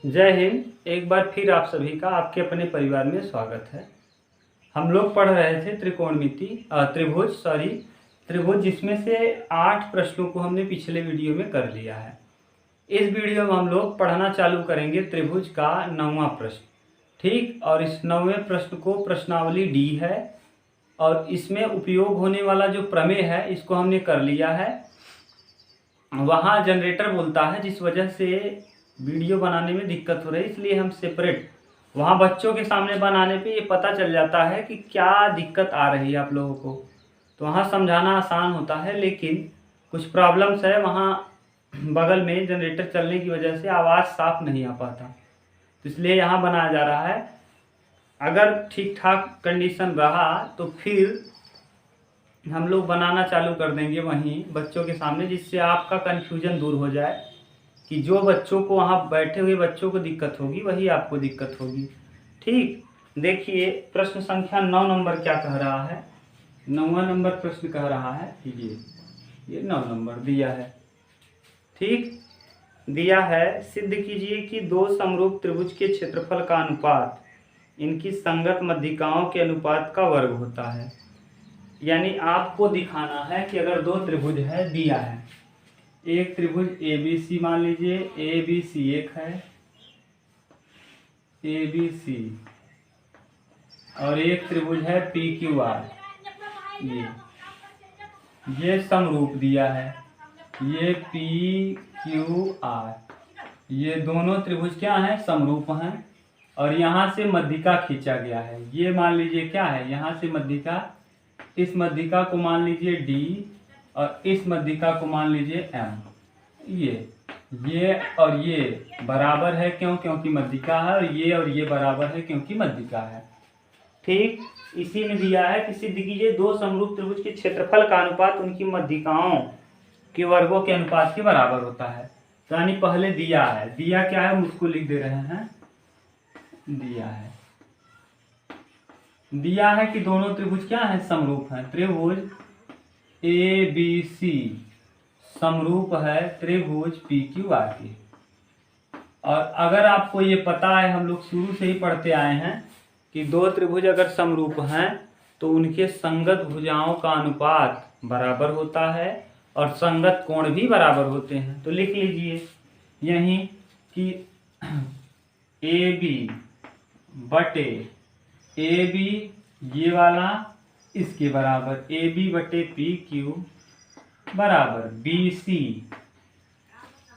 जय हिंद। एक बार फिर आप सभी का आपके अपने परिवार में स्वागत है। हम लोग पढ़ रहे थे त्रिभुज जिसमें से 8 प्रश्नों को हमने पिछले वीडियो में कर लिया है। इस वीडियो में हम लोग पढ़ना चालू करेंगे त्रिभुज का 9वां प्रश्न। ठीक, और इस 9वें प्रश्न को प्रश्नावली डी है और इसमें उपयोग होने वाला जो प्रमेय है इसको हमने कर लिया है। वहाँ जनरेटर बोलता है जिस वजह से वीडियो बनाने में दिक्कत हो रही है, इसलिए हम सेपरेट वहाँ बच्चों के सामने बनाने पे ये पता चल जाता है कि क्या दिक्कत आ रही है आप लोगों को। तो वहाँ समझाना आसान होता है, लेकिन कुछ प्रॉब्लम्स है वहाँ बगल में जनरेटर चलने की वजह से आवाज़ साफ नहीं आ पाता, तो इसलिए यहाँ बनाया जा रहा है। अगर ठीक ठाक कंडीशन रहा तो फिर हम लोग बनाना चालू कर देंगे वहीं बच्चों के सामने, जिससे आपका कन्फ्यूजन दूर हो जाए कि जो बच्चों को वहाँ बैठे हुए बच्चों को दिक्कत होगी वही आपको दिक्कत होगी। ठीक, देखिए प्रश्न संख्या 9 नंबर क्या कह रहा है। 9वां नंबर प्रश्न कह रहा है, ये 9 नंबर दिया है। ठीक, दिया है, सिद्ध कीजिए कि दो समरूप त्रिभुज के क्षेत्रफल का अनुपात इनकी संगत मध्यिकाओं के अनुपात का वर्ग होता है। यानी आपको दिखाना है कि अगर दो त्रिभुज है, दिया है एक त्रिभुज ए बी सी, मान लीजिए ए बी सी एक है, ए बी सी, और एक त्रिभुज है पी क्यू आर। ये समरूप दिया है, ये पी क्यू आर, ये दोनों त्रिभुज क्या हैं, समरूप हैं। और यहाँ से मध्यिका खींचा गया है। ये मान लीजिए क्या है, यहाँ से मध्यिका, इस मध्यिका को मान लीजिए डी और इस मध्यिका को मान लीजिए एम। ये और ये बराबर है, क्योंकि मध्यिका है, और ये बराबर है क्योंकि मध्यिका है। ठीक, इसी में दिया है कि सिद्ध कीजिए दो समरूप त्रिभुज के क्षेत्रफल का अनुपात उनकी मध्यिकाओं के वर्गों के अनुपात के बराबर होता है। तो यानी पहले दिया है, दिया क्या है मुझको लिख दे रहे हैं। दिया है कि दोनों त्रिभुज क्या है, समरूप हैं। त्रिभुज ए बी सी समरूप है त्रिभुज पी क्यू आर के। और अगर आपको ये पता है, हम लोग शुरू से ही पढ़ते आए हैं कि दो त्रिभुज अगर समरूप हैं तो उनके संगत भुजाओं का अनुपात बराबर होता है और संगत कोण भी बराबर होते हैं। तो लिख लीजिए यहीं कि ए बी बटे ए बी, ये वाला इसके बराबर, ए बी बटे पी क्यू बराबर बी सी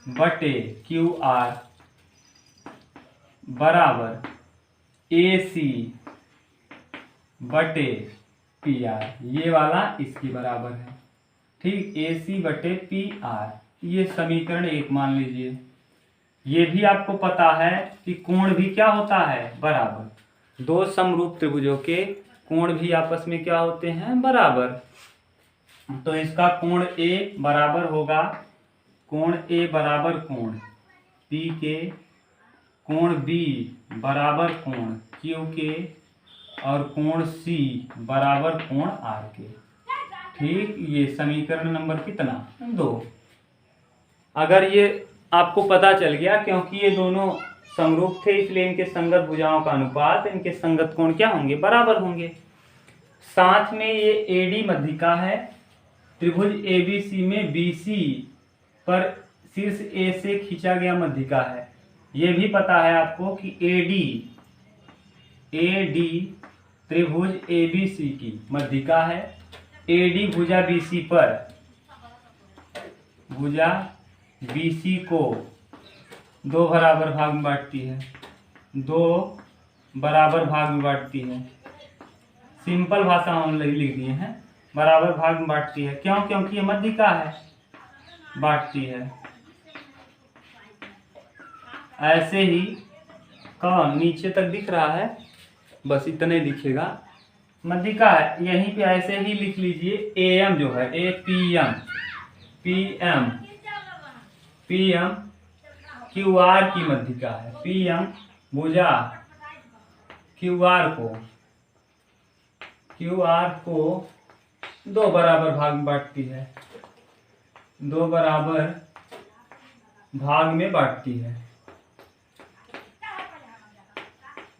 बटे क्यू आर बराबर ए सी बटे पी आर, ये वाला इसके बराबर है। ठीक, ए सी बटे पी आर, ये समीकरण 1 मान लीजिए। ये भी आपको पता है कि कोण भी क्या होता है, बराबर। दो समरूप त्रिभुजों के कोण भी आपस में क्या होते हैं, बराबर। तो इसका कोण ए बराबर होगा, कोण ए बराबर कोण पी के, कोण बी बराबर कोण क्यू के, और कोण सी बराबर कोण आर के। ठीक, ये समीकरण नंबर कितना, 2। अगर ये आपको पता चल गया, क्योंकि ये दोनों समरूप थे इसलिए इनके संगत भुजाओं का अनुपात, इनके संगत कोण क्या होंगे, बराबर होंगे। साथ में ये एडी मध्यिका है, त्रिभुज एबीसी में बीसी पर शीर्ष ए से खींचा गया मध्यिका है। ये भी पता है आपको कि एडी त्रिभुज एबीसी की मध्यिका है। एडी भुजा बीसी पर, भुजा बीसी को दो बराबर भाग में बांटती है, दो बराबर भाग में बांटती है। सिंपल भाषा हम लिख दिए हैं, बराबर भाग में बांटती है। क्यों, क्योंकि ये मध्यिका है, बांटती है। ऐसे ही कौन नीचे तक दिख रहा है, बस इतने दिखेगा, मध्यिका है। यहीं पे ऐसे ही लिख लीजिए, एम जो है, A P M, Q R की मध्यिका है। पी एम भुजा क्यू आर को दो बराबर भाग में बांटती है, दो बराबर भाग में बांटती है।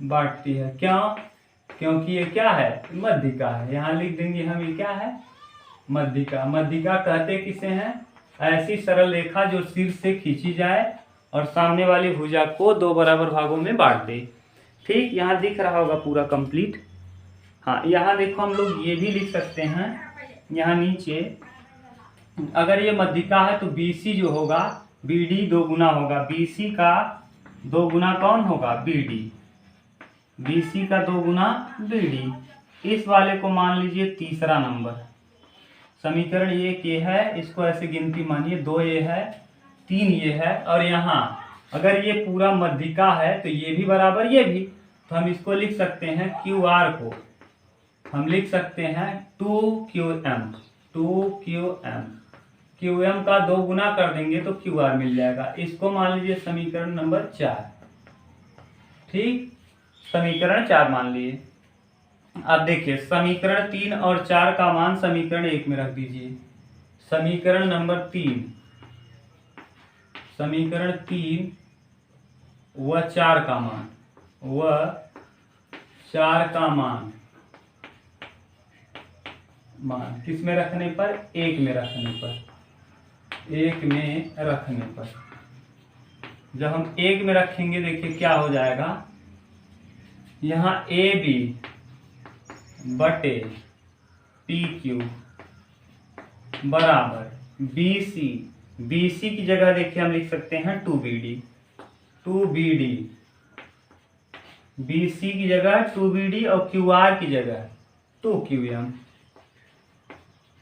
बांटती है। क्यों? क्योंकि ये क्या है? मध्यिका है। यहाँ लिख देंगे हम, ये क्या है? मध्यिका। मध्यिका कहते किसे हैं? ऐसी सरल रेखा जो शीर्ष से खींची जाए और सामने वाली भुजा को दो बराबर भागों में बांट दे। ठीक, यहाँ दिख रहा होगा पूरा कंप्लीट। हाँ, यहाँ देखो हम लोग ये भी लिख सकते हैं, यहाँ नीचे अगर ये मध्यिका है तो BC जो होगा BD 2 गुना होगा। BC का 2 गुना कौन होगा? BD। BC का 2 गुना BD। इस वाले को मान लीजिए तीसरा नंबर। समीकरण ये है, इसको ऐसे गिनती मानिए, 2 ये है, 3 ये है, और यहाँ अगर ये पूरा मध्यिका है तो ये भी बराबर ये भी, तो हम इसको लिख सकते हैं QR को हम लिख सकते हैं 2QM। 2QM। QM का 2 गुना कर देंगे तो QR मिल जाएगा। इसको मान लीजिए समीकरण नंबर 4। ठीक, समीकरण 4 मान लिए। अब देखिए समीकरण 3 और 4 का मान समीकरण 1 में रख दीजिए। समीकरण नंबर 3, समीकरण 3 व 4 का मान, व 4 का मान किस में रखने पर? 1 में रखने पर। 1 में रखने पर जब हम 1 में रखेंगे देखिए क्या हो जाएगा, यहाँ AB बटे PQ बराबर BC। BC की जगह देखिए हम लिख सकते हैं 2BD। 2BD, BC की जगह 2BD और QR की जगह 2QM।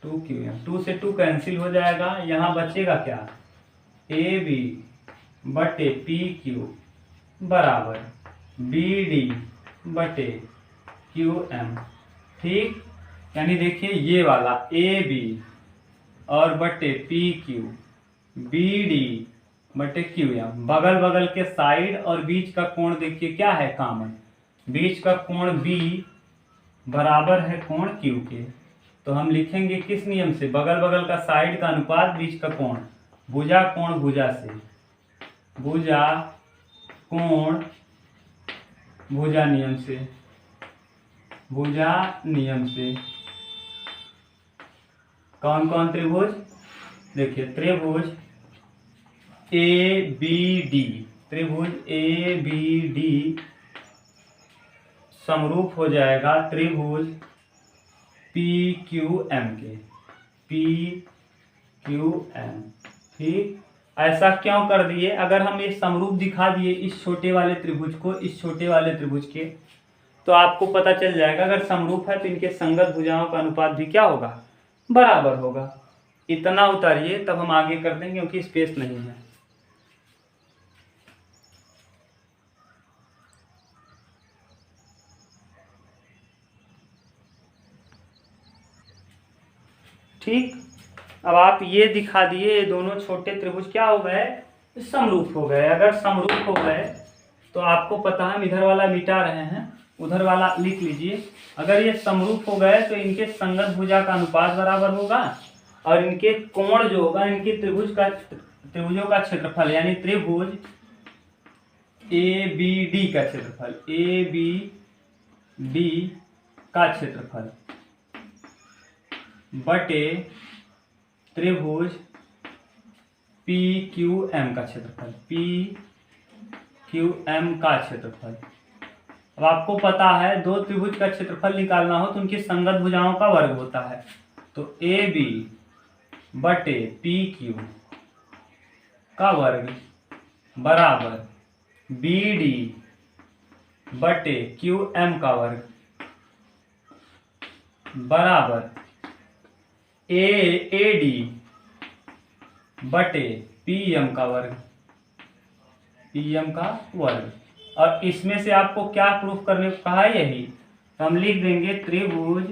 2QM, 2 से 2 कैंसिल हो जाएगा। यहाँ बचेगा क्या? AB बटे PQ बराबर BD बटे QM। ठीक, यानी देखिए ये वाला AB और बटे PQ BD बटे QM, बगल बगल के साइड और बीच का कोण देखिए क्या है? कॉमन। बीच का कोण B बराबर है कोण Q के। तो हम लिखेंगे किस नियम से? बगल बगल का साइड का अनुपात बीच का कोण, भुजा कोण भुजा से, भुजा कोण भुजा नियम से, भुजा नियम से। कौन कौन त्रिभुज? देखिए त्रिभुज ABD, त्रिभुज ABD समरूप हो जाएगा त्रिभुज PQM के। PQM। ठीक, ऐसा क्यों कर दिए? अगर हम ये समरूप दिखा दिए इस छोटे वाले त्रिभुज को इस छोटे वाले त्रिभुज के, तो आपको पता चल जाएगा अगर समरूप है तो इनके संगत भुजाओं का अनुपात भी क्या होगा? बराबर होगा। इतना उतारिए तब हम आगे कर देंगे क्योंकि स्पेस नहीं है। ठीक, अब आप ये दिखा दिए ये दोनों छोटे त्रिभुज क्या हो गए? समरूप हो गए। अगर समरूप हो गए तो आपको पता है, हम इधर वाला मिटा रहे हैं, उधर वाला लिख लीजिए। अगर ये समरूप हो गए तो इनके संगत भुजा का अनुपात बराबर होगा और इनके कोण जो होगा, इनके त्रिभुजों का क्षेत्रफल यानी त्रिभुज ABD का क्षेत्रफल, ABD का क्षेत्रफल बटे त्रिभुज PQM का क्षेत्रफल, PQM का क्षेत्रफल। अब आपको पता है दो त्रिभुज का क्षेत्रफल निकालना हो तो उनकी संगत भुजाओं का वर्ग होता है। तो AB बटे PQ का वर्ग बराबर BD बटे QM का वर्ग बराबर AD बटे PM का वर्ग, PM का वर्ग। और इसमें से आपको क्या प्रूफ करने को कहा है? यही तो हम लिख देंगे त्रिभुज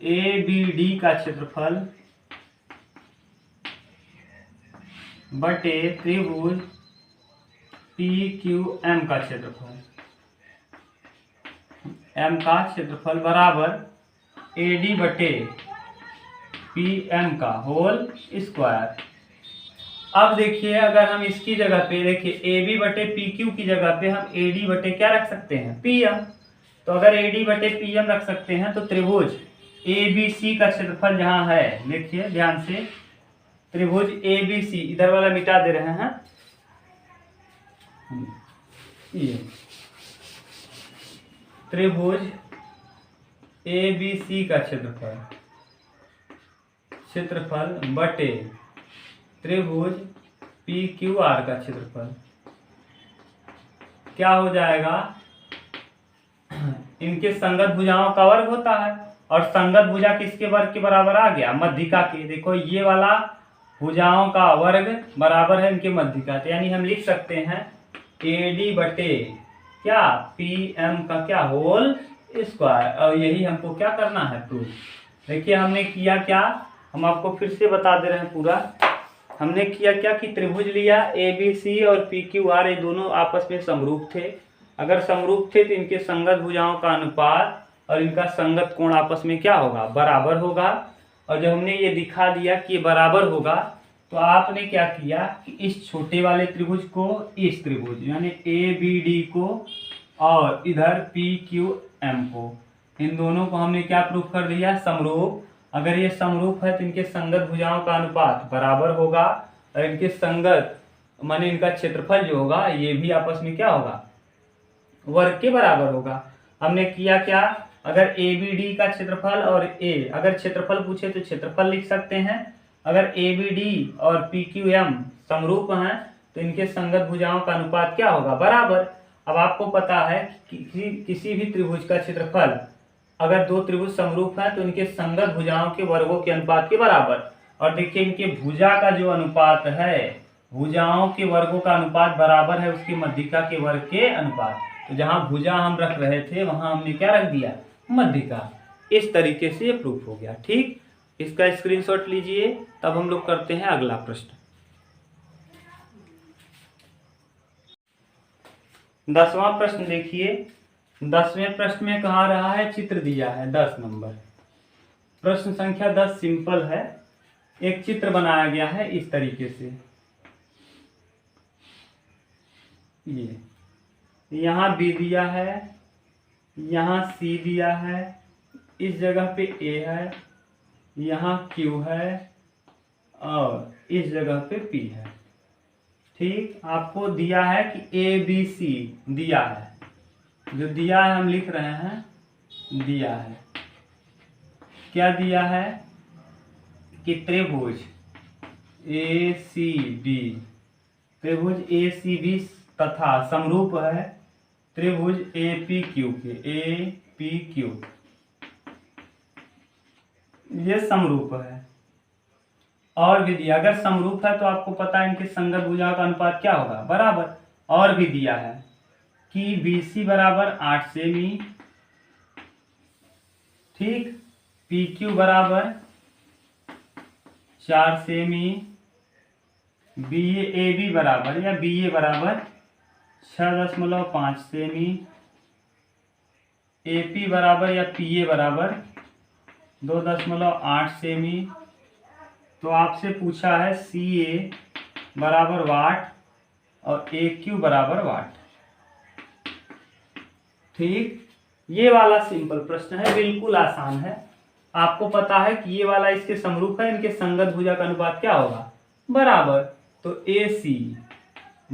ABD का क्षेत्रफल बटे त्रिभुज PQM का क्षेत्रफल, M का क्षेत्रफल बराबर AD बटे PM का होल स्क्वायर। अब देखिए अगर हम इसकी जगह पे देखिए ए बी बटे पी क्यू की जगह पे हम ए डी बटे क्या रख सकते हैं, पी एम। तो अगर ए डी बटे पी एम रख सकते हैं तो त्रिभुज ए बी सी का क्षेत्रफल जहां है, देखिए ध्यान से, त्रिभुज ए बी सी, इधर वाला मिटा दे रहे हैं, ये त्रिभुज ए बी सी का क्षेत्रफल बटे त्रिभुज पी क्यू आर का क्षेत्रफल क्या हो जाएगा, इनके संगत भुजाओं का वर्ग होता है, और संगत भुजा किसके वर्ग के बराबर आ गया, मध्यिका के। देखो ये वाला भुजाओं का वर्ग बराबर है इनके मध्यिका, तो यानी हम लिख सकते हैं ए डी बटे क्या पी एम का क्या होल स्क्वायर, और यही हमको क्या करना है, प्रूफ। देखिए हमने किया क्या, हम आपको फिर से बता दे रहे हैं पूरा। हमने किया क्या कि त्रिभुज लिया ए बी सी और पी क्यू आर, ये दोनों आपस में समरूप थे। अगर समरूप थे तो इनके संगत भुजाओं का अनुपात और इनका संगत कोण आपस में क्या होगा, बराबर होगा। और जब हमने ये दिखा दिया कि ये बराबर होगा, तो आपने क्या किया कि इस छोटे वाले त्रिभुज को इस त्रिभुज यानी ए बी डी को और इधर पी क्यू एम को, इन दोनों को हमने क्या प्रूफ कर दिया, समरूप। अगर ये समरूप है तो इनके संगत भुजाओं का अनुपात बराबर होगा, और इनके संगत माने इनका क्षेत्रफल जो होगा ये भी आपस में क्या होगा, वर्ग के बराबर होगा। हमने किया क्या, अगर ए बी डी का क्षेत्रफल और ए, अगर क्षेत्रफल पूछे तो क्षेत्रफल लिख सकते हैं। अगर ए बी डी और पी क्यू एम समरूप हैं तो इनके संगत भुजाओं का अनुपात क्या होगा, बराबर। अब आपको पता है कि किसी भी त्रिभुज का क्षेत्रफल, अगर दो त्रिभुज समरूप हैं तो इनके संगत भुजाओं के वर्गों के अनुपात के बराबर। और देखिए इनके भुजा का जो अनुपात है, भुजाओं के वर्गों का अनुपात बराबर है उसकी मध्यिका के वर्ग के अनुपात। तो जहां भुजा हम रख रहे थे वहां हमने क्या रख दिया, मध्यिका। इस तरीके से ये प्रूफ हो गया। ठीक, इसका स्क्रीनशॉट लीजिए। तब हम लोग करते हैं अगला प्रश्न। 10वां प्रश्न देखिए। 10वें प्रश्न में कहा रहा है, चित्र दिया है 10 नंबर, प्रश्न संख्या 10 सिंपल है। एक चित्र बनाया गया है इस तरीके से, ये यहाँ बी दिया है, यहाँ सी दिया है, इस जगह पे ए है, यहाँ क्यू है और इस जगह पे पी है। ठीक, आपको दिया है कि ए बी सी दिया है, जो दिया है हम लिख रहे हैं, दिया है क्या दिया है कि त्रिभुज ए सी बी, त्रिभुज ए सी बी तथा समरूप है त्रिभुज ए पी क्यू के, ए पी क्यू, ये समरूप है। और भी दिया, अगर समरूप है तो आपको पता है इनके संगत भुजाओं का अनुपात क्या होगा, बराबर। और भी दिया है कि बी सी बराबर 8 सेमी, ठीक, पी क्यू बराबर 4 सेमी, बी ए बी बराबर या बी ए बराबर 6.5 सेमी, ए पी बराबर या पी ए बराबर 2.8 सेमी। तो आपसे पूछा है सी ए बराबर वाट और ए क्यू बराबर वाट। ठीक, ये वाला सिंपल प्रश्न है, बिल्कुल आसान है। आपको पता है कि ये वाला इसके समरूप है, इनके संगत भुजा का अनुपात क्या होगा, बराबर। तो ए सी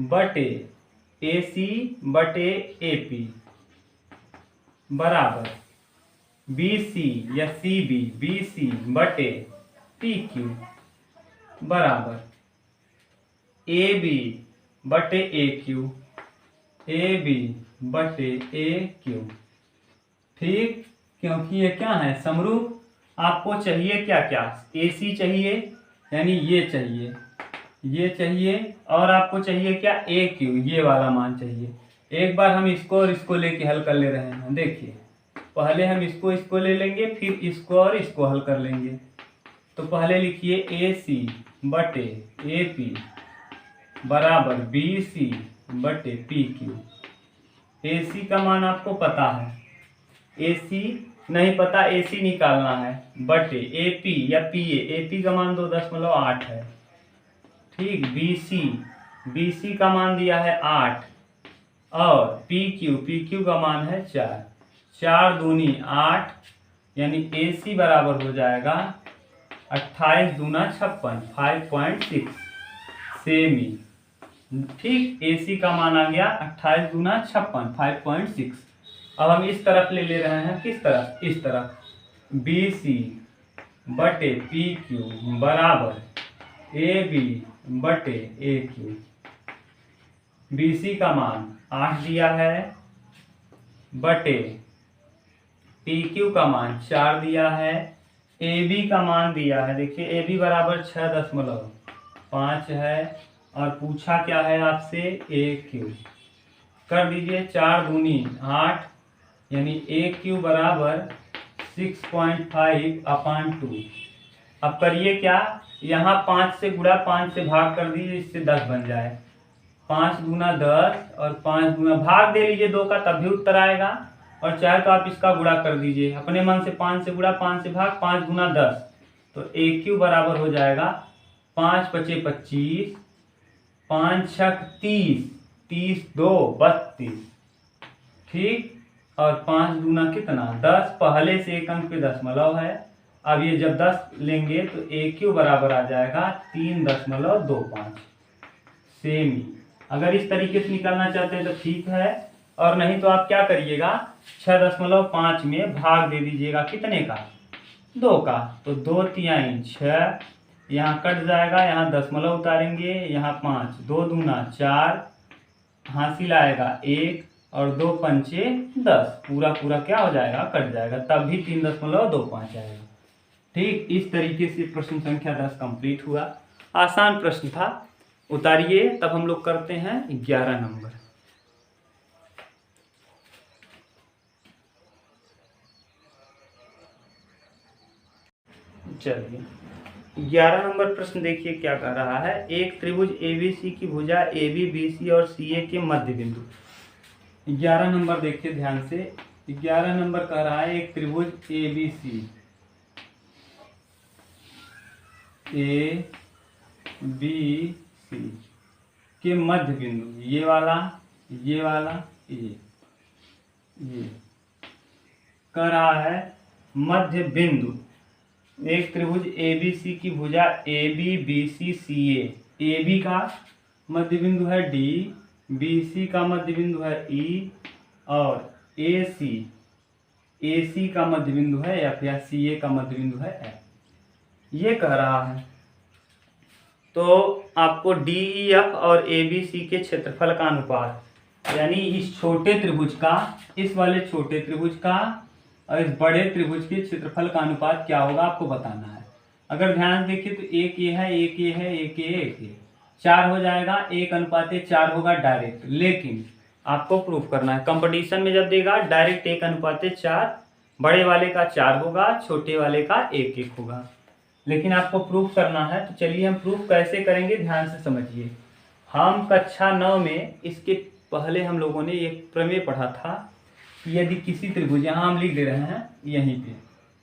बटे ए पी बराबर बी सी या सी बी, बी सी बटे पी क्यू बराबर ए बी बटे ए क्यू, ए बी बटे ए क्यू। ठीक, क्योंकि ये क्या है, समरूप। आपको चाहिए क्या क्या, ए सी चाहिए यानी ये चाहिए, ये चाहिए, और आपको चाहिए क्या, ए क्यू, ये वाला मान चाहिए। एक बार हम इसको और इसको लेके हल कर ले रहे हैं। देखिए पहले हम इसको ले लेंगे, फिर इसको और इसको हल कर लेंगे। तो पहले लिखिए ए सी बटे ए पी बराबर बी सी बटे पी क्यू। ए सी का मान आपको पता है, ए सी नहीं पता, ए सी निकालना है, बटे ए पी या पी ए पी का मान 2.8 है। ठीक। BC का मान दिया है 8 और PQ का मान है 4। 4 दूनी 8 यानी AC बराबर हो जाएगा 28 दूना 56 5.6 सेमी। ठीक, AC का मान आ गया 28 दूना 56 5.6। अब हम इस तरफ ले रहे हैं, किस तरफ, इस तरफ। BC बटे PQ बराबर AB बटे AQ। BC का मान 8 दिया है बटे PQ का मान 4 दिया है, AB का मान दिया है, देखिए AB बराबर 6.5 है और पूछा क्या है आपसे, AQ। कर दीजिए 4 दूनी 8 यानी AQ बराबर 6.5/2। अब करिए क्या, यहाँ 5 से गुणा 5 से भाग कर दीजिए, इससे 10 बन जाए। 5 दूना 10 और 5 दूना भाग दे लीजिए 2 का, तब भी उत्तर आएगा। और चाहे तो आप इसका गुणा कर दीजिए अपने मन से, 5 से गुणा 5 से भाग, 5 दूना 10, तो AQ बराबर हो जाएगा 5 पचे 25, 5 छक 30, 30 2 32। ठीक, और 5 दूना कितना 10, पहले से एक अंक पे दशमलव है। अब ये जब 10 लेंगे तो AQ बराबर आ जाएगा 3.25 सेमी। अगर इस तरीके से निकालना चाहते हैं तो ठीक है, और नहीं तो आप क्या करिएगा, 6.5 में भाग दे दीजिएगा, कितने का, 2 का। तो 2 तिहाई 6, यहाँ कट जाएगा, यहाँ दशमलव उतारेंगे, यहाँ 5, 2 दूना 4, हासिल आएगा 1 और 2 पंचे 10, पूरा पूरा क्या हो जाएगा, कट जाएगा, तब भी 3.25 आएगा। ठीक, इस तरीके से प्रश्न संख्या 10 कंप्लीट हुआ। आसान प्रश्न था, उतारिए। तब हम लोग करते हैं 11 नंबर। चलिए 11 नंबर प्रश्न देखिए क्या कह रहा है। एक त्रिभुज ABC की भुजा AB BC और CA के मध्य बिंदु। 11 नंबर देखिए ध्यान से। 11 नंबर कह रहा है एक त्रिभुज ABC के मध्य बिंदु, ये वाला ये कह रहा है मध्य बिंदु। एक त्रिभुज ABC की भुजा AB BC CA। AB का मध्य बिंदु है D, BC का मध्य बिंदु है E और AC का मध्य बिंदु है F या CA का मध्य बिंदु है F। ये कह रहा है तो आपको DEF और ABC के क्षेत्रफल का अनुपात, यानी इस छोटे त्रिभुज का, इस वाले छोटे त्रिभुज का और इस बड़े त्रिभुज के क्षेत्रफल का अनुपात क्या होगा आपको बताना है। अगर ध्यान देखिए तो एक ये है, एक ये है, एक ये 4 हो जाएगा, 1:4 होगा डायरेक्ट। लेकिन आपको प्रूफ करना है, कंपटीशन में जब देगा डायरेक्ट 1:4, बड़े वाले का 4 होगा, छोटे वाले का 1:1 होगा। लेकिन आपको प्रूफ करना है, तो चलिए हम प्रूफ कैसे करेंगे, ध्यान से समझिए। हम कक्षा 9 में, इसके पहले हम लोगों ने एक प्रमेय पढ़ा था कि यदि किसी त्रिभुज, यहाँ हम लिख दे रहे हैं यहीं पे,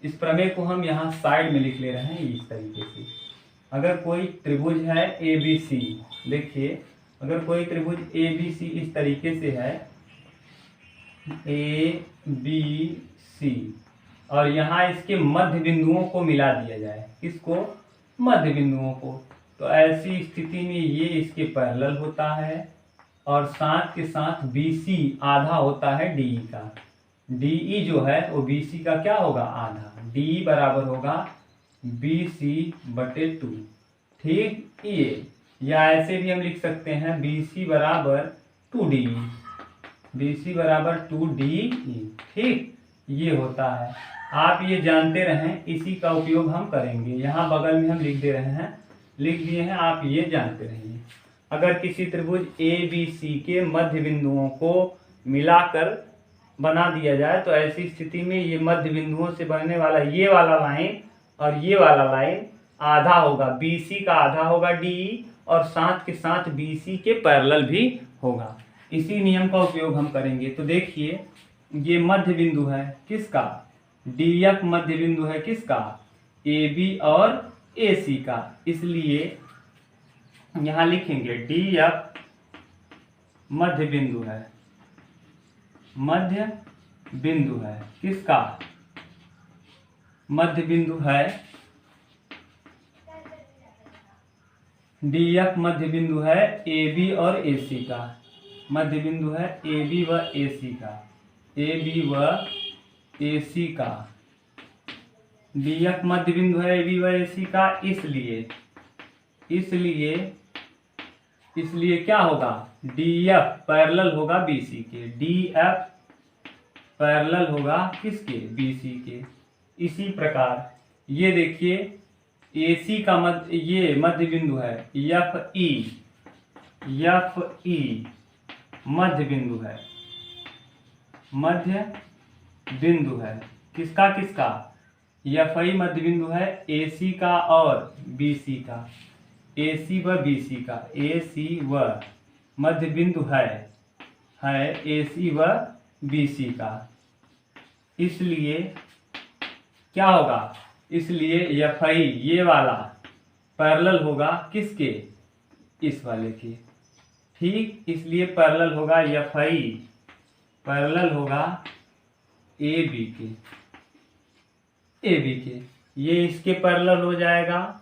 इस प्रमेय को हम यहाँ साइड में लिख ले रहे हैं इस तरीके से। अगर कोई त्रिभुज है ABC, देखिए अगर कोई त्रिभुज ABC इस तरीके से है ABC, और यहाँ इसके मध्य बिंदुओं को मिला दिया जाए, किसको, मध्य बिंदुओं को, तो ऐसी स्थिति में ये इसके पैरेलल होता है और साथ के साथ BC आधा होता है DE का। DE जो है वो BC का क्या होगा, आधा। DE बराबर होगा BC/2। ठीक, ये या ऐसे भी हम लिख सकते हैं BC बराबर 2DE, BC बराबर 2DE। ठीक, ये होता है। आप ये जानते रहें, इसी का उपयोग हम करेंगे। यहाँ बगल में हम लिख दे रहे हैं, लिख दिए हैं, आप ये जानते रहिए। अगर किसी त्रिभुज ABC के मध्य बिंदुओं को मिलाकर बना दिया जाए तो ऐसी स्थिति में ये मध्य बिंदुओं से बनने वाला ये वाला लाइन और ये वाला लाइन आधा होगा, BC का आधा होगा DE, और साथ के साथ BC के पैरेलल भी होगा। इसी नियम का उपयोग हम करेंगे। तो देखिए ये मध्य बिंदु है किसका, DF मध्य बिंदु है किसका, AB और AC का। इसलिए यहाँ लिखेंगे डी एफ मध्य बिंदु है, मध्य बिंदु है किसका, मध्य बिंदु है डी एफ मध्य बिंदु है ए बी और ए सी का, मध्य बिंदु है ए बी व ए सी का, ए बी व ए सी का। डी एफ मध्य बिंदु है ए बी व ए सी का, इसलिए क्या होगा, डी एफ पैरेलल होगा बी सी के, डी एफ पैरेलल होगा किसके, बी सी के। इसी प्रकार ये देखिए ए सी का ये मध्य बिंदु है एफ ई मध्य बिंदु है, मध्य बिंदु है किसका किसका, एफ ई मध्य बिंदु है ए सी का और बी सी का, ए सी व बी सी का, ए सी व मध्य बिंदु है ए सी व बी सी का। इसलिए क्या होगा, इसलिए एफ आई ये वाला पैरेलल होगा किसके, इस वाले के, ठीक। इसलिए पैरेलल होगा एफ आई पैरेलल होगा ए बी के, ये इसके पैरेलल हो जाएगा,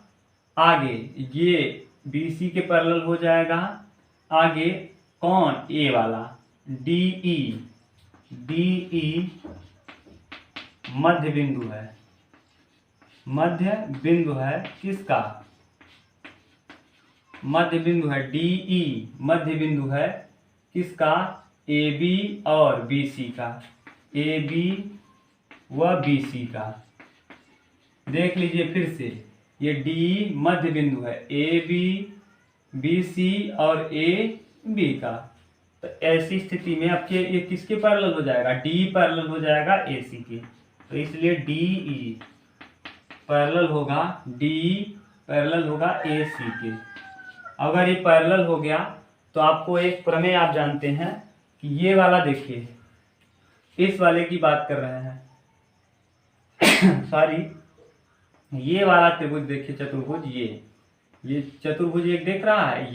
आगे ये बी सी के पैरेलल हो जाएगा, आगे कौन, ए वाला डी ई मध्य बिंदु है, मध्य बिंदु है किसका, मध्य बिंदु है डी ई मध्य बिंदु है किसका, ए बी और बी सी का, ए बी व बी सी का। देख लीजिए फिर से, ये डी मध्य बिंदु है ए बी बी सी और ए बी का। तो ऐसी स्थिति में आपके ये किसके पैरेलल हो जाएगा, डी पैरेलल हो जाएगा ए सी के। तो इसलिए डी ई पैरेलल होगा, डी पैरेलल होगा ए सी के। अगर ये पैरेलल हो गया तो आपको एक प्रमेय आप जानते हैं कि ये वाला देखिए, इस वाले की बात कर रहे हैं सॉरी, ये वाला त्रिभुज देखिए, चतुर्भुज, ये चतुर्भुज एक देख रहा है,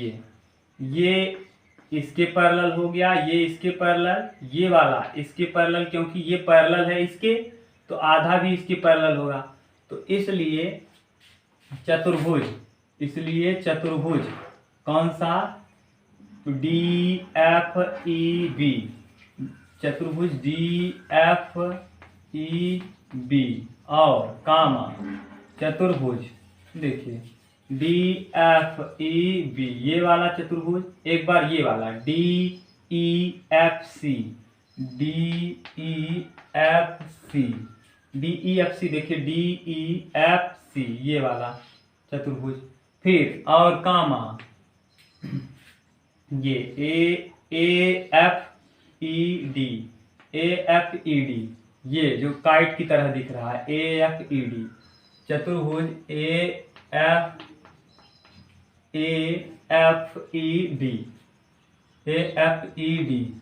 ये इसके पैरेलल हो गया, ये इसके पैरेलल, ये वाला इसके पैरेलल, क्योंकि ये पैरेलल है इसके तो आधा भी इसके पैरेलल होगा। तो इसलिए चतुर्भुज कौन सा, डी एफ ई बी, चतुर्भुज डी एफ ई बी और कामा चतुर्भुज, देखिए डी एफ ई बी ये वाला चतुर्भुज, एक बार ये वाला D E F C, D E F C, D E F C, देखिए डी ई एफ सी ये वाला चतुर्भुज। फिर और कामा ये A F E D, A F E D, ये जो काइट की तरह दिख रहा है, ए एफ ई डी चतुर्भुज, ए एफ ई डी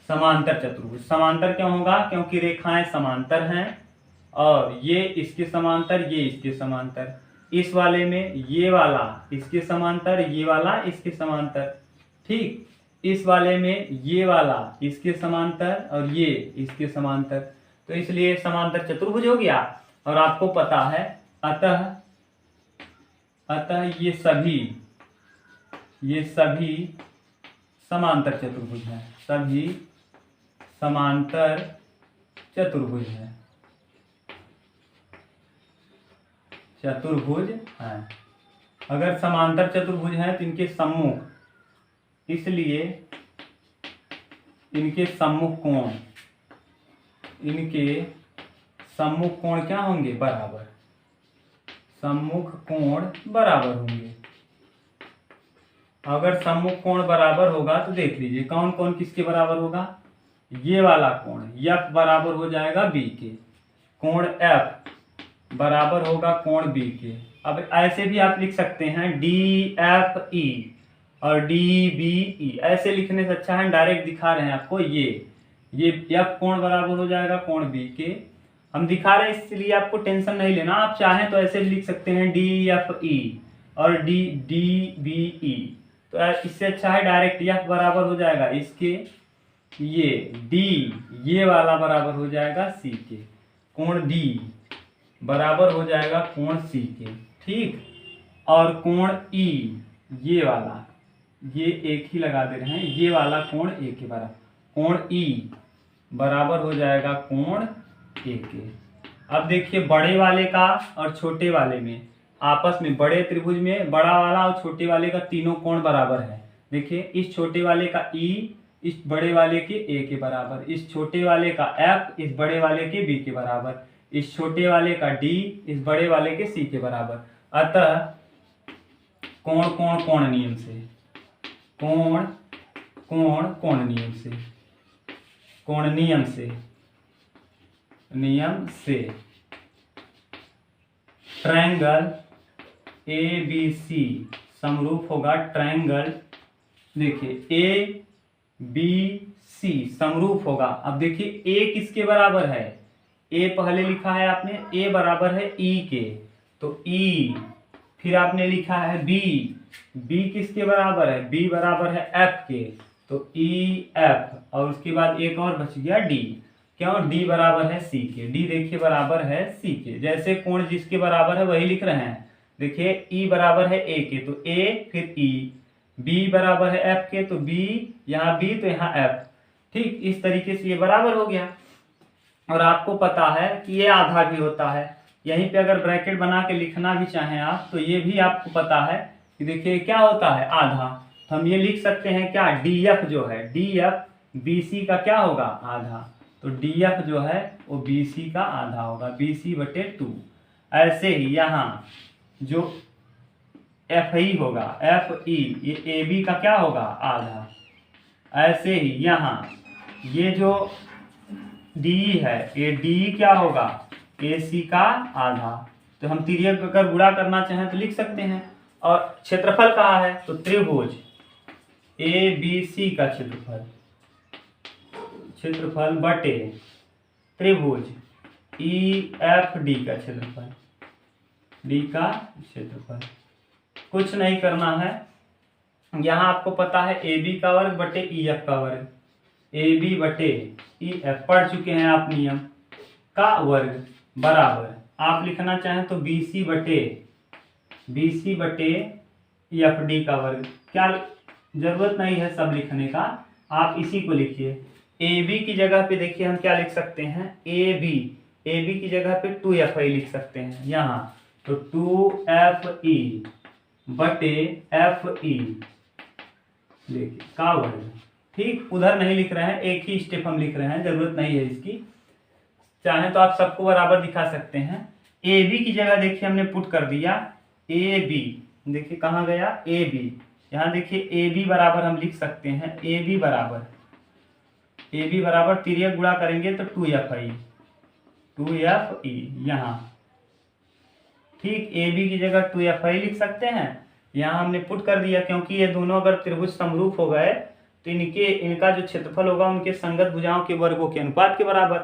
समांतर चतुर्भुज। समांतर क्यों होगा, क्योंकि रेखाएं समांतर हैं और ये इसके समांतर, ये इसके समांतर। इस वाले में ये वाला इसके समांतर, ये वाला इसके समांतर, ठीक। इस वाले में ये वाला इसके समांतर और ये इसके समांतर, तो इसलिए समांतर चतुर्भुज हो गया। और आपको पता है अतः ये सभी समांतर चतुर्भुज हैं, सभी समांतर चतुर्भुज हैं, चतुर्भुज हैं। अगर समांतर चतुर्भुज हैं तो इनके सम्मुख, इसलिए इनके सम्मुख कोण क्या होंगे, बराबर, सम्मुख कोण बराबर होंगे। अगर सम्मुख कोण बराबर होगा तो देख लीजिए कौन कौन किसके बराबर होगा, ये वाला कोण F बराबर हो जाएगा B के, कोण F बराबर होगा कोण B के। अब ऐसे भी आप लिख सकते हैं DFE और DBE, ऐसे लिखने से अच्छा है डायरेक्ट दिखा रहे हैं आपको, ये F कोण बराबर हो जाएगा कोण B के। हम दिखा रहे हैं इसलिए आपको टेंशन नहीं लेना, आप चाहें तो ऐसे भी लिख सकते हैं DFE और डी डी बी ई। तो इससे अच्छा है डायरेक्ट एफ बराबर हो जाएगा इसके, ये डी ये वाला बराबर हो जाएगा सी के, कोण डी बराबर हो जाएगा कोण सी के, ठीक। और कोण ई ये वाला, ये एक ही लगा दे रहे हैं, ये वाला कोण ए के बराबर, कोण ई बराबर हो जाएगा कोण ए के। अब देखिए बड़े वाले का और छोटे वाले में आपस में, बड़े त्रिभुज में बड़ा वाला और छोटे वाले का तीनों कोण बराबर है। देखिए इस छोटे वाले का ई इस बड़े वाले के ए के बराबर, इस छोटे वाले का एफ इस बड़े वाले के बी के बराबर, इस छोटे वाले का डी इस बड़े वाले के सी के बराबर। अतः कोण कोण कोण नियम से, कोण कोण कोण नियम से, कोण नियम से ट्रायंगल ए बी सी समरूप होगा ट्रायंगल, देखिए ए बी सी समरूप होगा। अब देखिए ए किसके बराबर है, ए पहले लिखा है आपने, ए बराबर है ई के, तो ई, फिर आपने लिखा है बी, बी किसके बराबर है, बी बराबर है एफ के, तो ई एफ, और उसके बाद एक और बच गया डी, क्यों, डी बराबर है सी के, डी देखिए बराबर है सी के। जैसे कोण जिसके बराबर है वही लिख रहे हैं, देखिए ई बराबर है ए के, तो ए फिर ई, बी बराबर है एफ के, तो बी, यहाँ बी तो यहाँ एफ, ठीक। इस तरीके से ये बराबर हो गया। और आपको पता है कि ये आधा भी होता है, यहीं पे अगर ब्रैकेट बना के लिखना भी चाहें आप तो ये भी आपको पता है कि देखिए क्या होता है आधा, तो हम ये लिख सकते हैं क्या, डी एफ जो है, डी एफ बी सी का क्या होगा आधा, तो डी एफ जो है वो बी सी का आधा होगा, बी सी बटे 2। ऐसे ही यहाँ जो एफ ई होगा, एफ ई ये ए बी का क्या होगा आधा। ऐसे ही यहाँ ये जो डी है, ये डी क्या होगा ए सी का आधा। तो हम तिर्यक अगर गुणा करना चाहें तो लिख सकते हैं। और क्षेत्रफल कहाँ है, तो त्रिभुज ए बी सी का क्षेत्रफल, क्षेत्रफल बटे त्रिभुज ई एफ डी का क्षेत्रफल, डी का क्षेत्रफल। कुछ नहीं करना है, यहाँ आपको पता है ए बी का वर्ग बटे ई एफ का वर्ग, ए बी बटे ई एफ पढ़ चुके हैं आप नियम का वर्ग बराबर, आप लिखना चाहें तो बी सी बटे एफ डी का वर्ग। क्या जरूरत नहीं है सब लिखने का, आप इसी को लिखिए। ए बी की जगह पे देखिए हम क्या लिख सकते हैं, ए बी की जगह पे 2FI लिख सकते हैं यहाँ, तो 2FE बटे FE देखिए का वर्ग, ठीक। उधर नहीं लिख रहे हैं, एक ही स्टेप हम लिख रहे हैं, जरूरत नहीं है इसकी। चाहे तो आप सबको बराबर दिखा सकते हैं। ए बी की जगह देखिए हमने पुट कर दिया ए बी, देखिए कहाँ गया ए बी, यहाँ देखिए ए बी बराबर हम लिख सकते हैं, ए बी बराबर तिर्यक गुणा करेंगे तो 2FI यहाँ, ठीक। ए बी की जगह 2FI लिख सकते हैं, यहाँ हमने पुट कर दिया, क्योंकि ये दोनों अगर त्रिभुज समरूप हो गए तो इनका जो क्षेत्रफल होगा उनके संगत भुजाओं के वर्गों के अनुपात के बराबर।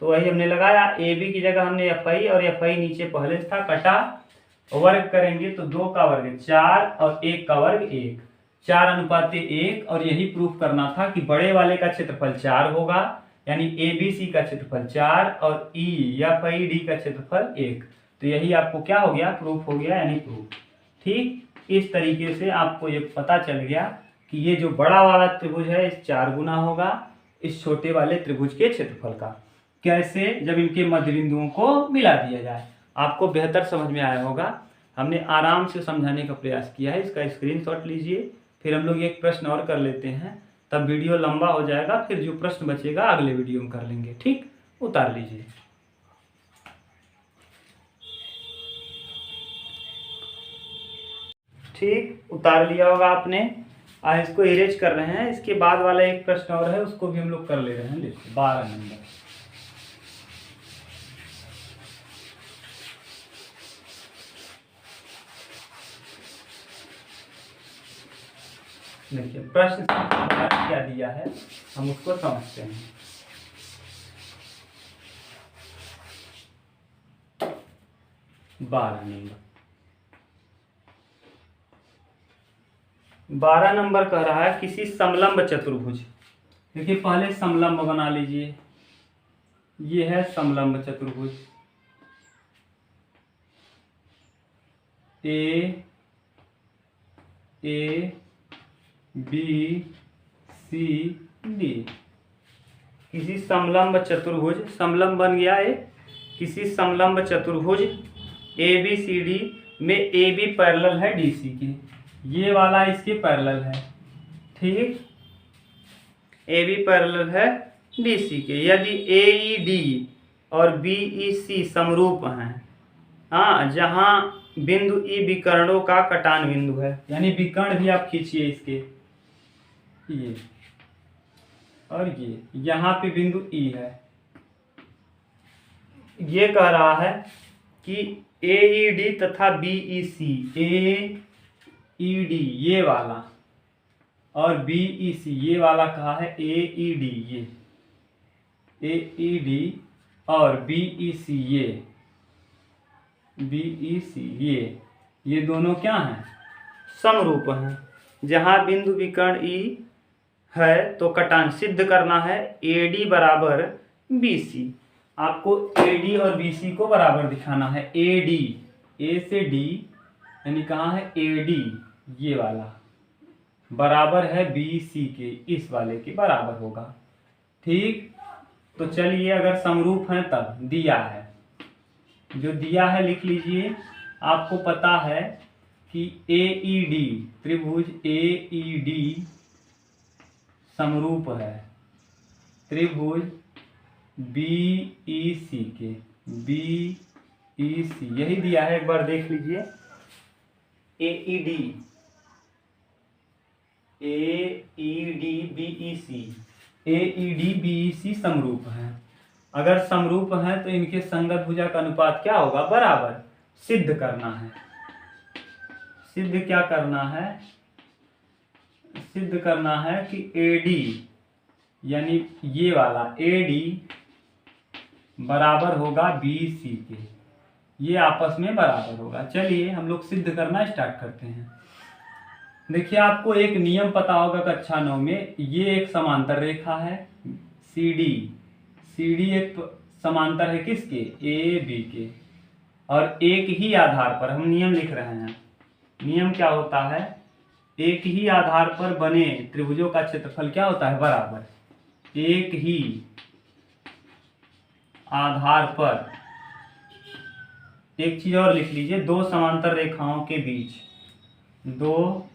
तो वही हमने लगाया, ए बी की जगह हमने FI और FI नीचे पहले था, कटा, वर्ग करेंगे तो 2 का वर्ग 4 और 1 का वर्ग 1, 4:1। और यही प्रूफ करना था कि बड़े वाले का क्षेत्रफल 4 होगा, यानी ABC का क्षेत्रफल 4 और EFID का क्षेत्रफल 1। तो यही आपको क्या हो गया, प्रूफ हो गया, यानी प्रूफ, ठीक। इस तरीके से आपको ये पता चल गया कि ये जो बड़ा वाला त्रिभुज है इस 4 गुना होगा इस छोटे वाले त्रिभुज के क्षेत्रफल का। कैसे, जब इनके मध्य बिंदुओं को मिला दिया जाए। आपको बेहतर समझ में आया होगा, हमने आराम से समझाने का प्रयास किया है। इसका स्क्रीनशॉट लीजिए, फिर हम लोग एक प्रश्न और कर लेते हैं, तब वीडियो लंबा हो जाएगा, फिर जो प्रश्न बचेगा अगले वीडियो में कर लेंगे, ठीक। उतार लीजिए। ठीक, उतार लिया होगा आपने। आज इसको इरेज कर रहे हैं, इसके बाद वाला एक प्रश्न और है, उसको भी हम लोग कर ले रहे हैं। देखिए 12 नंबर, देखिए प्रश्न क्या दिया है हम उसको समझते हैं। 12 नंबर, 12 नंबर कह रहा है किसी समलंब चतुर्भुज। देखिए पहले समलंब बना लीजिए, ये है समलंब चतुर्भुज ए बी सी डी। किसी समलंब चतुर्भुज, समलंब बन गया है, किसी समलंब चतुर्भुज ए बी सी डी में ए बी पैरेलल है डी सी के, ये वाला इसके पैरेलल है, ठीक, ए बी पैरेलल है डी सी के। यदि ए ई डी और बी ई सी समरूप हैं, हाँ, जहाँ बिंदु ई विकर्णों का कटान बिंदु है, यानी विकर्ण भी आप खींचिए इसके, ये और ये, यहाँ पे बिंदु ई है। ये कह रहा है कि ए ई डी तथा बी ई सी, ए ई डी ये वाला और बी ई सी ये वाला कहा है, ए ई डी ये, ए ई डी और बी ई सी ये, बी ई सी ये दोनों क्या हैं, समरूप हैं। जहाँ बिंदु विकर्ण ई है तो कटान सिद्ध करना है ए डी बराबर बी सी। आपको ए डी और बी सी को बराबर दिखाना है। ए डी, ए से डी यानी कहाँ है, ए डी ये वाला बराबर है बी सी के, इस वाले के बराबर होगा, ठीक। तो चलिए अगर समरूप हैं तब दिया है, जो दिया है लिख लीजिए। आपको पता है कि ए ई डी, त्रिभुज ए ई डी समरूप है त्रिभुज बी ई सी के, बी ई सी यही दिया है, एक बार देख लीजिए। ए ई डी बी ई सी, ए ई डी बी ई सी समरूप है। अगर समरूप है तो इनके संगत भुजा का अनुपात क्या होगा, बराबर। सिद्ध करना है, सिद्ध क्या करना है, सिद्ध करना है कि AD यानी ये वाला AD बराबर होगा BC के, ये आपस में बराबर होगा। चलिए हम लोग सिद्ध करना स्टार्ट करते हैं। देखिए आपको एक नियम पता होगा कक्षा 9 में, ये एक समांतर रेखा है CD एक समांतर है किसके, AB के, और एक ही आधार पर हम नियम लिख रहे हैं। नियम क्या होता है, एक ही आधार पर बने त्रिभुजों का क्षेत्रफल क्या होता है, बराबर। एक ही आधार पर, एक चीज और लिख लीजिए, दो समांतर रेखाओं के बीच, दो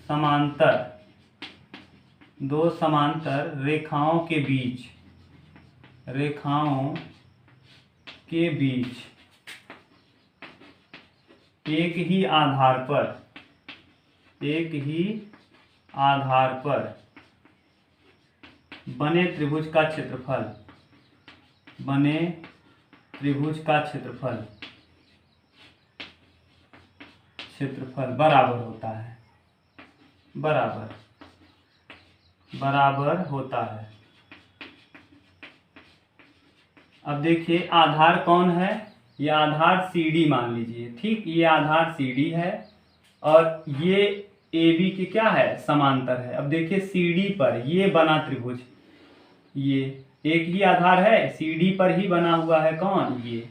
समांतर रेखाओं के बीच, एक ही आधार पर बने त्रिभुज का क्षेत्रफल बराबर होता है। अब देखिए आधार कौन है, ये आधार CD मान लीजिए, ठीक, ये आधार CD है और ये AB की क्या है, समांतर है। अब देखिए CD पर ये बना त्रिभुज, ये एक ही आधार है, CD पर ही बना हुआ है कौन, ये,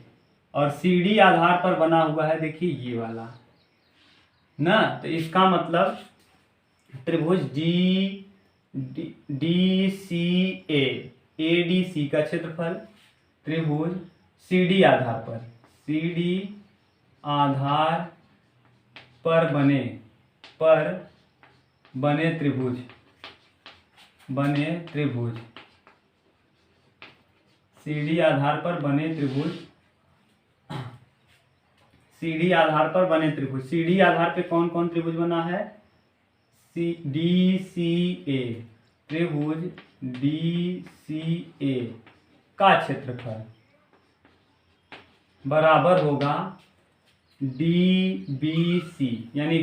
और CD आधार पर बना हुआ है देखिए ये वाला ना। तो इसका मतलब त्रिभुज DCA ADC का क्षेत्रफल त्रिभुज CD आधार पर बने त्रिभुज CD आधार पर बने त्रिभुज, CD आधार पे कौन कौन त्रिभुज बना है, DCA, त्रिभुज DCA का क्षेत्रफल बराबर होगा DBC यानी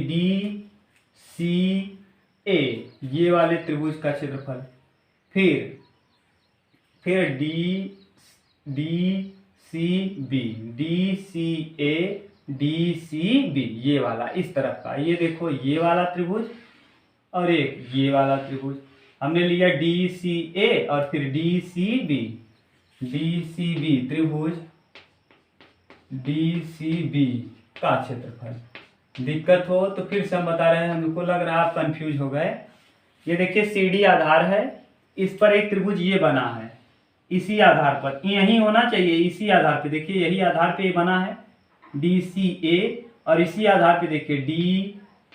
DCA ये वाले त्रिभुज का क्षेत्रफल, फिर DCB, DCA DCB, ये वाला इस तरफ का, ये देखो ये वाला त्रिभुज और एक ये वाला त्रिभुज। हमने लिया DCA और फिर DCB, DCB त्रिभुज DCB का क्षेत्रफल। दिक्कत हो तो फिर से हम बता रहे हैं, हमको लग रहा है आप कंफ्यूज हो गए। ये देखिए CD आधार है, इस पर एक त्रिभुज ये बना है, इसी आधार पर यही होना चाहिए, इसी आधार पे देखिए यही आधार पे ये बना है DCA, और इसी आधार पे देखिए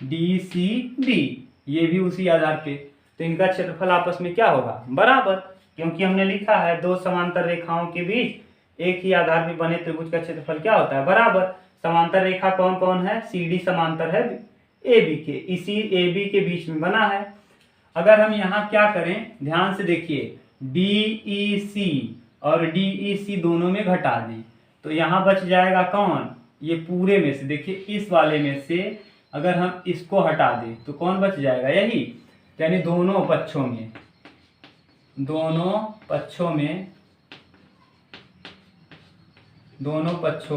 DCB, ये भी उसी आधार पे। तो इनका क्षेत्रफल आपस में क्या होगा? बराबर, क्योंकि हमने लिखा है दो समांतर रेखाओं के बीच एक ही आधार पे बने त्रिभुज का क्षेत्रफल क्या होता है? बराबर। समांतर रेखा कौन कौन है? CD समांतर है AB के, इसी AB के बीच में बना है। अगर हम यहाँ क्या करें, ध्यान से देखिए, DEC और DEC दोनों में घटा दें तो यहाँ बच जाएगा कौन? ये पूरे में से, देखिए इस वाले में से अगर हम इसको हटा दें तो कौन बच जाएगा? यही, यानी दोनों पक्षों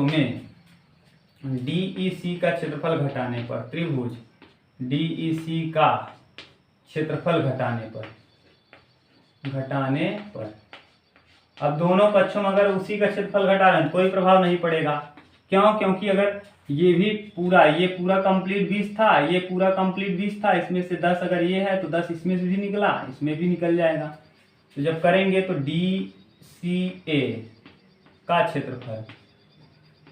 में DEC का क्षेत्रफल घटाने पर, त्रिभुज DEC का क्षेत्रफल घटाने पर अब दोनों पक्षों में अगर उसी का क्षेत्रफल घटा रहे हैं कोई प्रभाव नहीं पड़ेगा। क्यों? क्योंकि अगर ये पूरा कंप्लीट 20 था, ये पूरा कंप्लीट 20 था, इसमें से 10 अगर ये है तो 10 इसमें से भी निकला, इसमें भी निकल जाएगा। तो जब करेंगे तो DCA का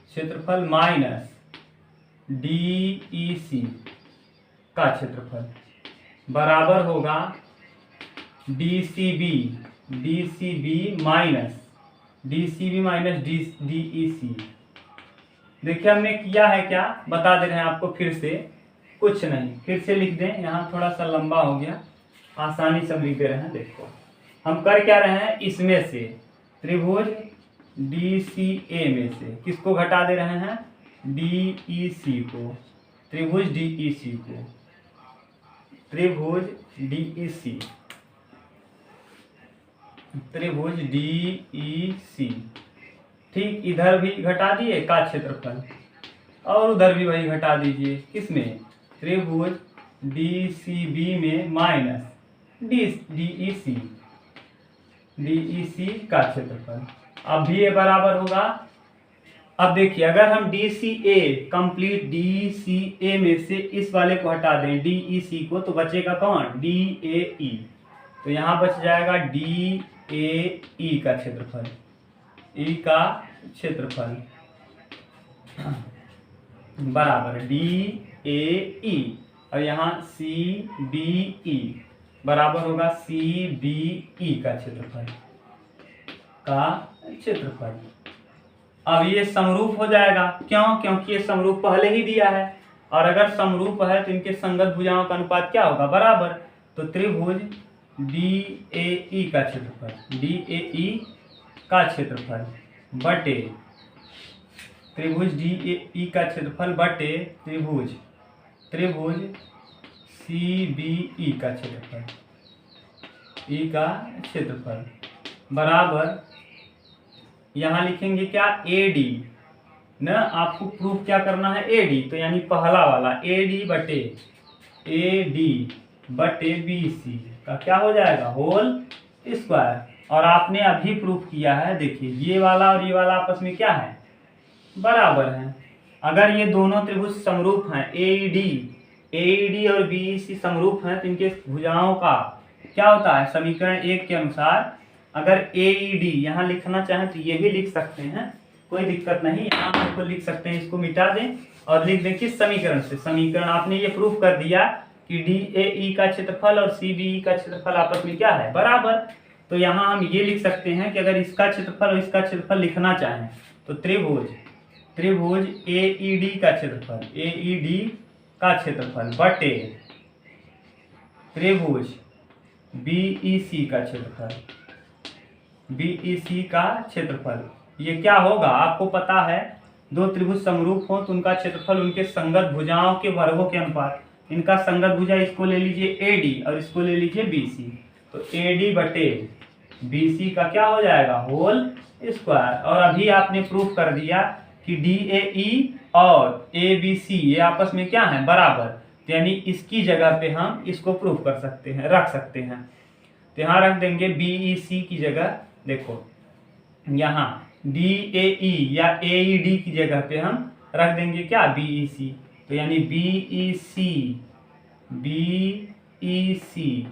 क्षेत्रफल माइनस DEC का क्षेत्रफल बराबर होगा DCB माइनस DEC। देखिए हमने किया है क्या, बता दे रहे हैं आपको फिर से, कुछ नहीं, फिर से लिख दें, यहाँ थोड़ा सा लंबा हो गया, आसानी से हम लिख दे रहे हैं। देखो हम कर क्या रहे हैं, इसमें से त्रिभुज DCA में से किसको घटा दे रहे हैं? DEC को, त्रिभुज DEC। ठीक, इधर भी घटा दिए का क्षेत्रफल और उधर भी वही घटा दीजिए, किसमें? त्रिभुज DCB में माइनस DEC का क्षेत्रफल। अब भी ये बराबर होगा। अब देखिए अगर हम कंप्लीट DCA में से इस वाले को हटा दें DEC को, तो बचेगा कौन? DAE। तो यहाँ बच जाएगा DAE का क्षेत्रफल, बराबर DAE, और यहाँ CBE बराबर होगा CBE का क्षेत्रफल। अब ये समरूप हो जाएगा, क्यों? क्योंकि ये समरूप पहले ही दिया है, और अगर समरूप है तो इनके संगत भुजाओं का अनुपात क्या होगा? बराबर। तो त्रिभुज DAE का क्षेत्रफल बटे त्रिभुज DAE का क्षेत्रफल बटे त्रिभुज CBE का क्षेत्रफल बराबर, यहाँ लिखेंगे क्या? AD न, आपको प्रूफ क्या करना है? AD, तो यानी पहला वाला AD बटे BC का क्या हो जाएगा? Whole square. और आपने अभी प्रूफ किया है, देखिए ये वाला और ये वाला आपस में क्या है? बराबर है। अगर ये दोनों त्रिभुज समरूप हैं, AED और BEC समरूप हैं, तो इनके भुजाओं का क्या होता है? समीकरण 1 के अनुसार अगर AED यहाँ लिखना चाहें तो ये भी लिख सकते हैं, कोई दिक्कत नहीं, यहाँ आपको लिख सकते हैं, इसको मिटा दें और लिख दें किस समीकरण से? समीकरण आपने ये प्रूफ कर दिया कि DAE का क्षेत्रफल और CBE का क्षेत्रफल आपस में क्या है? बराबर। तो यहाँ हम ये लिख सकते हैं कि अगर इसका क्षेत्रफल और इसका क्षेत्रफल लिखना चाहें तो त्रिभुज AED का क्षेत्रफल बटे त्रिभुज BEC का क्षेत्रफल, ये क्या होगा? आपको पता है दो त्रिभुज समरूप हो तो उनका क्षेत्रफल उनके संगत भुजाओं के वर्गों के अनुपात, इनका संगत भुजा इसको ले लीजिए AD और इसको ले लीजिए BC, तो AD बटे BC का क्या हो जाएगा? Whole square. और अभी आपने प्रूफ कर दिया कि DAE और ए बी सी ये आपस में क्या है, बराबर, तो यानी इसकी जगह पे हम इसको प्रूफ कर सकते हैं, रख सकते हैं। तो यहाँ रख देंगे बी ई सी की जगह, देखो यहाँ डी ए ई या ए ई डी की जगह पे हम रख देंगे क्या, बी ई सी। तो यानी बी ई सी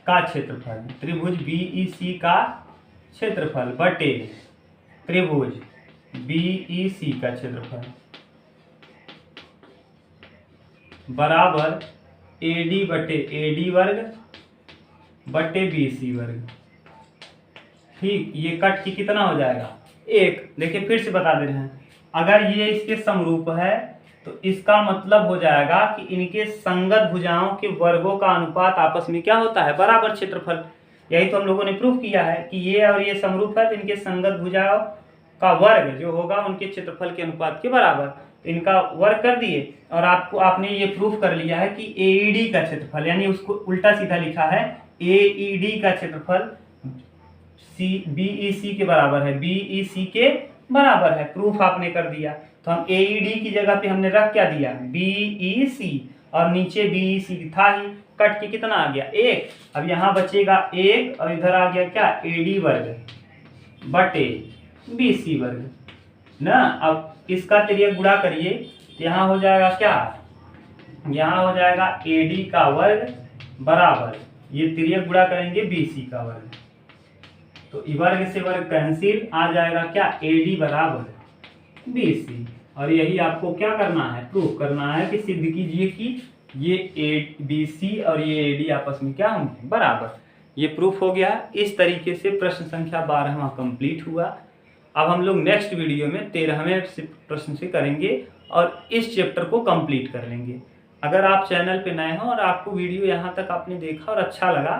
का क्षेत्रफल, त्रिभुज बी ई सी का क्षेत्रफल बटे त्रिभुज बी ई सी का क्षेत्रफल बराबर ए डी बटे ए डी वर्ग बटे बी सी वर्ग। ठीक, ये कट के कितना हो जाएगा, 1। देखिए फिर से बता दे रहे हैं, अगर ये इसके समरूप है तो इसका मतलब हो जाएगा कि इनके संगत भुजाओं के वर्गों का अनुपात आपस में क्या होता है, बराबर क्षेत्रफल। यही तो हम लोगों ने प्रूफ किया है कि ये और ये समरूप है तो इनके संगत भुजाओं का वर्ग जो होगा उनके क्षेत्रफल के अनुपात के बराबर। इनका वर्ग कर दिए और आपने ये प्रूफ कर लिया है कि एईडी का क्षेत्रफल, यानी उसको उल्टा सीधा लिखा है, एईडी का क्षेत्रफल बीईसी के बराबर है, बीईसी के बराबर है। प्रूफ आपने कर दिया। तो हम एईडी की जगह पे हमने रख क्या दिया, बीईसी, और नीचे बीईसी था ही, कट के कितना आ गया, 1। अब यहाँ बचेगा 1 और इधर आ गया क्या, एडी वर्ग बटे बीसी वर्ग ना। अब इसका त्रिज्या गुणा करिए तो यहाँ हो जाएगा क्या, यहाँ हो जाएगा एडी का वर्ग बराबर, ये त्रिज्या गुणा करेंगे बीसी का वर्ग, तो वर्ग से वर्ग कैंसिल, आ जाएगा क्या, एडी बराबर बीसी। और यही आपको क्या करना है, प्रूफ करना है कि सिद्ध कीजिए कि ये ए बी सी और ये एडी आपस में क्या होंगे, बराबर। ये प्रूफ हो गया। इस तरीके से प्रश्न संख्या 12वां कंप्लीट हुआ। अब हम लोग नेक्स्ट वीडियो में 13वें प्रश्न से करेंगे और इस चैप्टर को कंप्लीट कर लेंगे। अगर आप चैनल पे नए हो और आपको वीडियो यहाँ तक आपने देखा और अच्छा लगा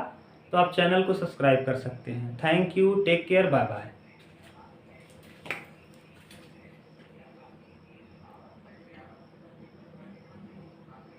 तो आप चैनल को सब्सक्राइब कर सकते हैं। Thank you, take care, bye bye.